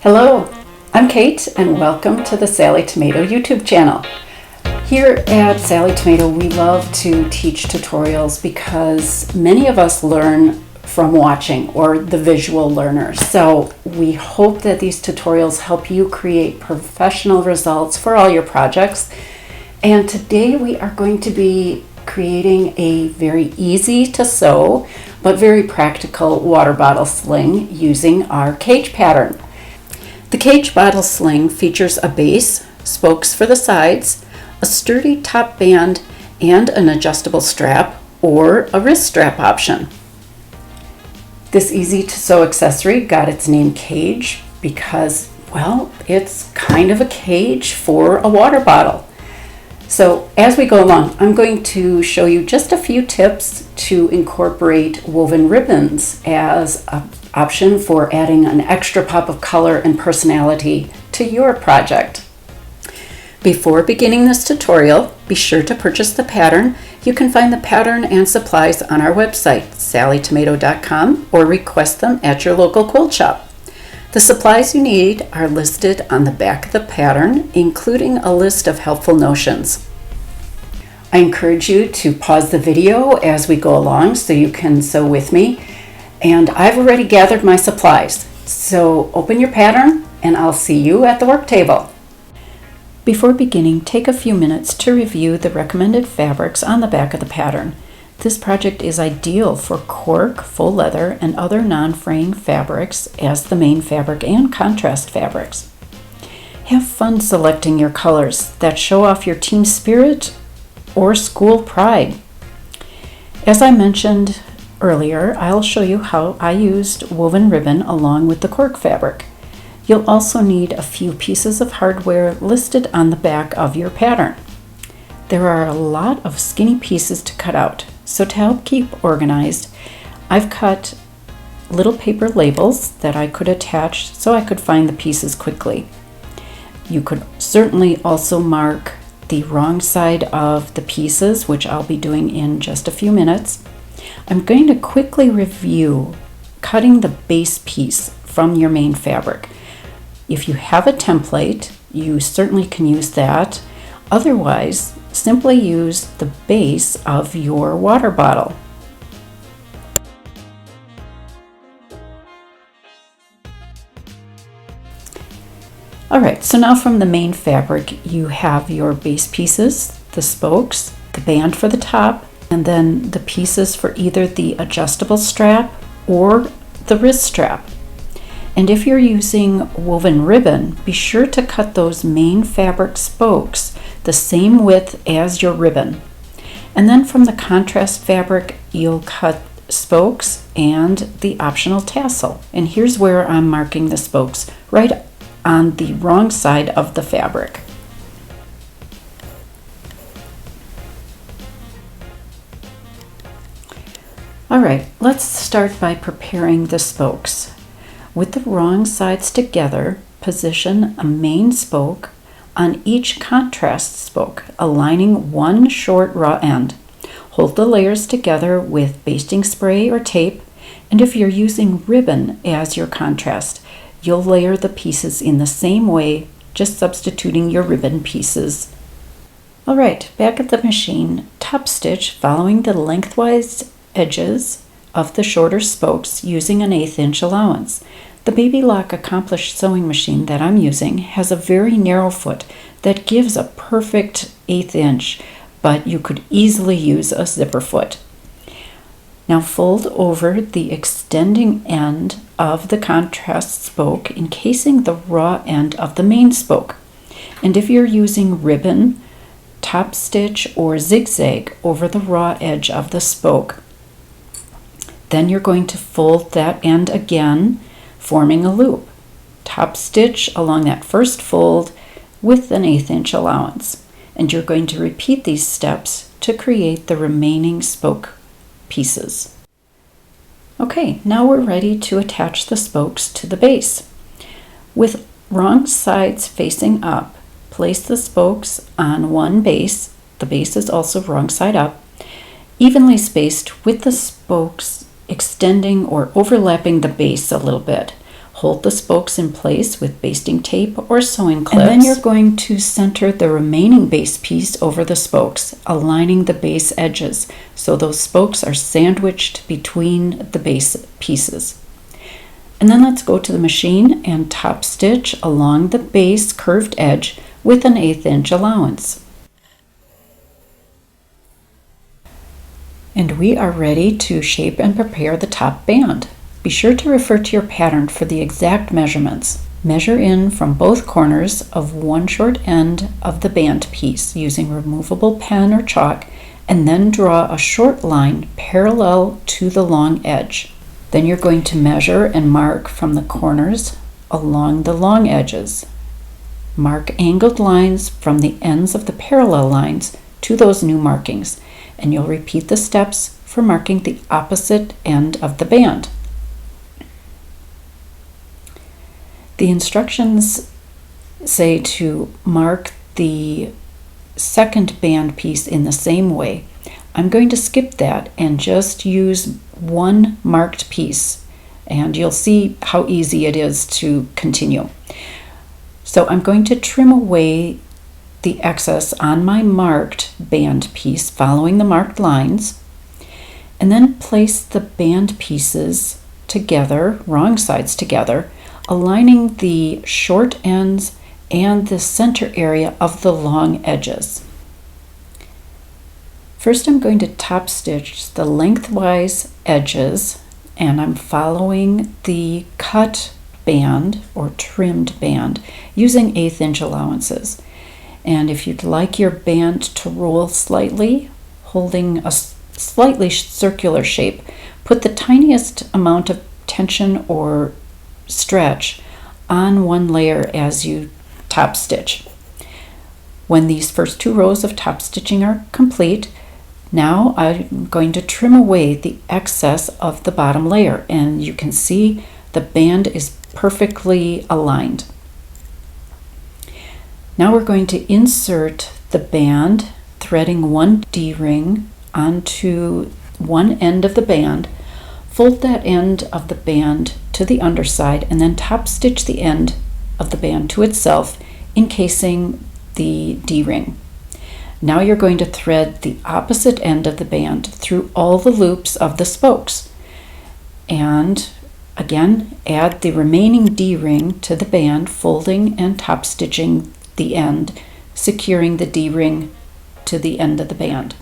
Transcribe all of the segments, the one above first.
Hello, I'm Kate and welcome to the Sallie Tomato YouTube channel. Here at Sallie Tomato we love to teach tutorials because many of us learn from watching, or the visual learners. So we hope that these tutorials help you create professional results for all your projects. And today we are going to be creating a very easy to sew but very practical water bottle sling using our cage pattern. The cage bottle sling features a base, spokes for the sides, a sturdy top band, and an adjustable strap or a wrist strap option. This easy to sew accessory got its name cage because, well, it's kind of a cage for a water bottle. So as we go along, I'm going to show you just a few tips to incorporate woven ribbons as an option for adding an extra pop of color and personality to your project. Before beginning this tutorial, be sure to purchase the pattern. You can find the pattern and supplies on our website, sallietomato.com, or request them at your local quilt shop. The supplies you need are listed on the back of the pattern, including a list of helpful notions. I encourage you to pause the video as we go along so you can sew with me. And I've already gathered my supplies. So open your pattern and I'll see you at the work table. Before beginning, take a few minutes to review the recommended fabrics on the back of the pattern. This project is ideal for cork, faux leather, and other non-fraying fabrics as the main fabric and contrast fabrics. Have fun selecting your colors that show off your team spirit or school pride. As I mentioned earlier, I'll show you how I used woven ribbon along with the cork fabric. You'll also need a few pieces of hardware listed on the back of your pattern. There are a lot of skinny pieces to cut out. So to help keep organized, I've cut little paper labels that I could attach so I could find the pieces quickly. You could certainly also mark the wrong side of the pieces, which I'll be doing in just a few minutes. I'm going to quickly review cutting the base piece from your main fabric. If you have a template, you certainly can use that. Otherwise, simply use the base of your water bottle. Alright, so now from the main fabric you have your base pieces, the spokes, the band for the top, and then the pieces for either the adjustable strap or the wrist strap. And if you're using woven ribbon, be sure to cut those main fabric spokes the same width as your ribbon. And then from the contrast fabric, you'll cut spokes and the optional tassel. And here's where I'm marking the spokes, right on the wrong side of the fabric. All right, let's start by preparing the spokes. With the wrong sides together, position a main spoke on each contrast spoke, aligning one short raw end. Hold the layers together with basting spray or tape, and if you're using ribbon as your contrast, you'll layer the pieces in the same way, just substituting your ribbon pieces. All right, back at the machine, top stitch following the lengthwise edges of the shorter spokes using an 1/8 inch allowance. The Baby Lock Accomplished sewing machine that I'm using has a very narrow foot that gives a perfect 1/8 inch, but you could easily use a zipper foot. Now fold over the extending end of the contrast spoke, encasing the raw end of the main spoke. And if you're using ribbon, top stitch or zigzag over the raw edge of the spoke. Then you're going to fold that end again, forming a loop. Top stitch along that first fold with an 1/8 inch allowance. And you're going to repeat these steps to create the remaining spoke pieces. Okay, now we're ready to attach the spokes to the base. With wrong sides facing up, place the spokes on one base. The base is also wrong side up, evenly spaced with the spokes extending or overlapping the base a little bit. Hold the spokes in place with basting tape or sewing clips. And then you're going to center the remaining base piece over the spokes, aligning the base edges so those spokes are sandwiched between the base pieces. And then let's go to the machine and top stitch along the base curved edge with an 1/8 inch allowance. And we are ready to shape and prepare the top band. Be sure to refer to your pattern for the exact measurements. Measure in from both corners of one short end of the band piece using removable pen or chalk, and then draw a short line parallel to the long edge. Then you're going to measure and mark from the corners along the long edges. Mark angled lines from the ends of the parallel lines to those new markings, and you'll repeat the steps for marking the opposite end of the band. The instructions say to mark the second band piece in the same way. I'm going to skip that and just use one marked piece, and you'll see how easy it is to continue. So I'm going to trim away the excess on my marked band piece following the marked lines, and then place the band pieces together, wrong sides together, aligning the short ends and the center area of the long edges. First, I'm going to top stitch the lengthwise edges, and I'm following the cut band or trimmed band using 1/8 inch allowances. And if you'd like your band to roll slightly, holding a slightly circular shape, put the tiniest amount of tension or stretch on one layer as you top stitch. When these first 2 rows of top stitching are complete, now I'm going to trim away the excess of the bottom layer, and you can see the band is perfectly aligned. Now we're going to insert the band, threading one D-ring onto one end of the band, fold that end of the band to the underside, and then top stitch the end of the band to itself, encasing the D-ring. Now you're going to thread the opposite end of the band through all the loops of the spokes, and again add the remaining D-ring to the band, folding and top stitching the end, securing the D-ring to the end of the band.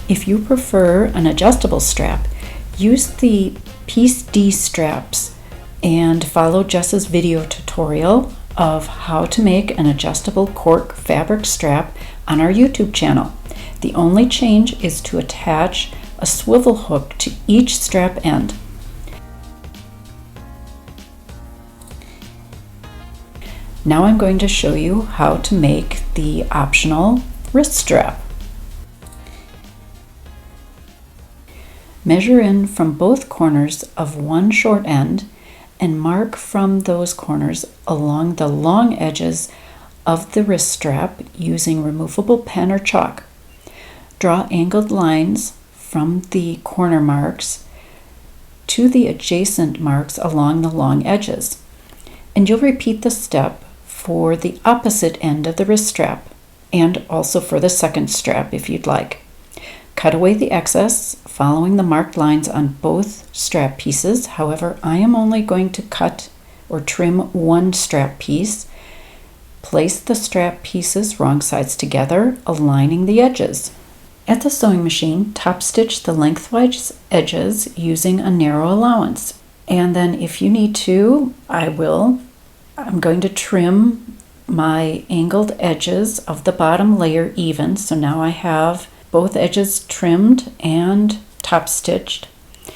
If you prefer an adjustable strap, use the piece D straps and follow Jess's video tutorial of how to make an adjustable cork fabric strap on our YouTube channel. The only change is to attach a swivel hook to each strap end. Now I'm going to show you how to make the optional wrist strap. Measure in from both corners of one short end and mark from those corners along the long edges of the wrist strap using removable pen or chalk. Draw angled lines from the corner marks to the adjacent marks along the long edges. And you'll repeat the step for the opposite end of the wrist strap and also for the second strap if you'd like. Cut away the excess following the marked lines on both strap pieces. However, I am only going to cut or trim one strap piece. Place the strap pieces wrong sides together, aligning the edges. At the sewing machine, top stitch the lengthwise edges using a narrow allowance. And then if you need to, I'm going to trim my angled edges of the bottom layer even. So now I have both edges trimmed and top stitched.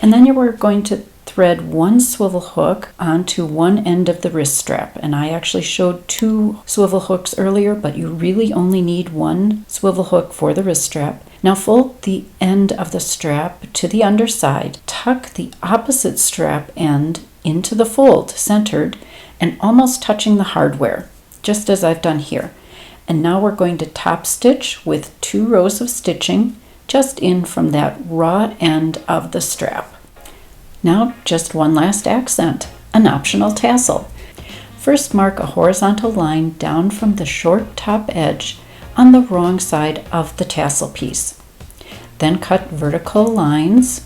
And then you are going to thread one swivel hook onto one end of the wrist strap. And I actually showed 2 swivel hooks earlier, but you really only need 1 swivel hook for the wrist strap. Now fold the end of the strap to the underside. Tuck the opposite strap end into the fold, centered and almost touching the hardware, just as I've done here. And now we're going to top stitch with 2 rows of stitching just in from that raw end of the strap. Now just one last accent, an optional tassel. First mark a horizontal line down from the short top edge on the wrong side of the tassel piece. Then cut vertical lines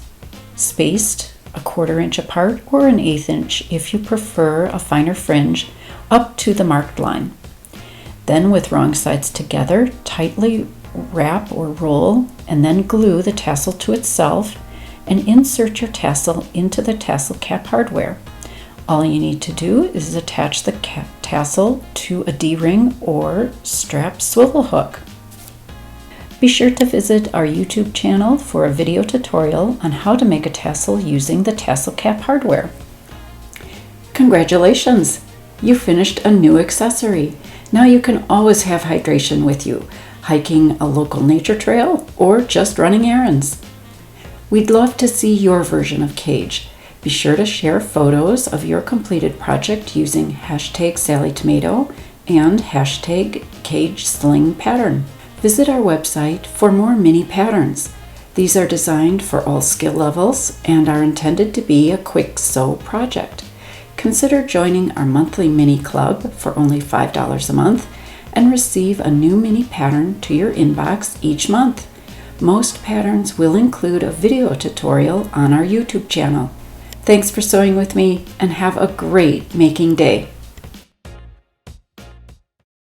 spaced a 1/4 inch apart or an 1/8 inch if you prefer a finer fringe up to the marked line. Then with wrong sides together, tightly wrap or roll and then glue the tassel to itself and insert your tassel into the tassel cap hardware. All you need to do is attach the tassel to a D-ring or strap swivel hook. Be sure to visit our YouTube channel for a video tutorial on how to make a tassel using the tassel cap hardware. Congratulations! You finished a new accessory. Now you can always have hydration with you, hiking a local nature trail or just running errands. We'd love to see your version of cage. Be sure to share photos of your completed project using #SallieTomato and #CageSlingPattern. Visit our website for more mini patterns. These are designed for all skill levels and are intended to be a quick sew project. Consider joining our monthly mini club for only $5 a month and receive a new mini pattern to your inbox each month. Most patterns will include a video tutorial on our YouTube channel. Thanks for sewing with me and have a great making day.